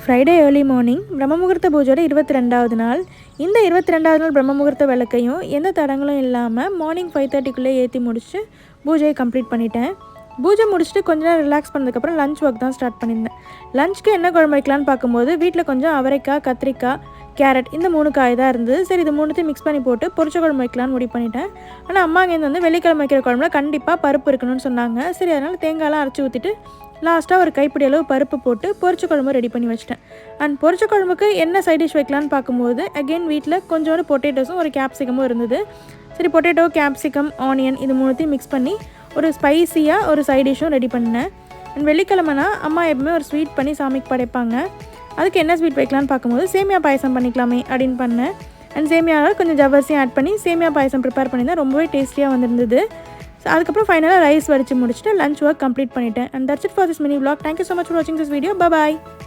Friday early morning பிரம்ம முகூர்த்த பூஜையோட 22வது நாள். இந்த 22வது நாள் பிரம்ம முகூர்த்த விளக்கையும் எந்த தடங்களும் இல்லாமல் மார்னிங் 5:30க்குள்ளே ஏற்றி முடிச்சு பூஜையை கம்ப்ளீட் பண்ணிட்டேன். பூஜை முடிச்சுட்டு கொஞ்ச நேரம் ரிலாக்ஸ் பண்ணதுக்கப்புறம் லஞ்ச் ஒர்க் தான் ஸ்டார்ட் பண்ணியிருந்தேன். லஞ்சுக்கு என்ன குழம்பு வைக்கலான்னு பார்க்கும்போது வீட்டில் கொஞ்சம் அவரைக்காய், கத்திரிக்காய், கேரட் இந்த 3 காய் தான் இருந்தது. சரி, இது 3த்தையும் மிக்ஸ் பண்ணி போட்டு பொரிச்ச குழம்பு வைக்கலான்னு முடிவு பண்ணிட்டேன். ஆனால் அம்மா இங்கேருந்து வந்து வெள்ளிக்கிழமை வைக்கிற குழம்புல கண்டிப்பாக பருப்பு இருக்கணும்னு சொன்னாங்க. சரி, அதனால் தேங்காயெலாம் அரைச்சி ஊற்றிட்டு லாஸ்ட்டாக ஒரு கைப்பிடி அளவு பருப்பு போட்டு பொரிச்ச குழம்பு ரெடி பண்ணி வச்சிட்டேன். அண்ட் பொரிச்ச குழம்புக்கு என்ன சைட் டிஷ் வைக்கலான்னு பார்க்கும்போது அகெயின் வீட்டில் கொஞ்சோண்டு பொட்டேட்டோஸும் ஒரு கேப்சிகமும் இருந்தது. சரி, பொட்டேட்டோ, கேப்சிகம், ஆனியன் இது 3த்தையும் மிக்ஸ் பண்ணி ஒரு ஸ்பைஸியாக ஒரு சைட் டிஷ்ஷும் ரெடி பண்ணேன். அண்ட் வெள்ளிக்கிழமைனா அம்மா எப்பவுமே ஒரு ஸ்வீட் பண்ணி சாமிக்கு படைப்பாங்க. அதுக்கு என்ன ஸ்வீட் வைக்கலான்னு பார்க்கும்போது சேமியா பாயசம் பண்ணிக்கலாமே அப்படின்னு பண்ணேன். அண்ட் சேமியாவில் கொஞ்சம் ஜவ்வரிசியும் ஆட் பண்ணி சேமியா பாயசம் ப்ரிப்பேர் பண்ணியிருந்தேன். ரொம்பவே டேஸ்டியாக வந்திருந்தது. அதுக்கப்புறம் ஃபைனலாக ரைஸ் வடித்து முடிச்சுட்டு லஞ்ச் ஒர்க் கம்ப்ளீட் பண்ணிட்டேன். And that's it for this mini vlog. Thank you so much for watching this video. Bye bye.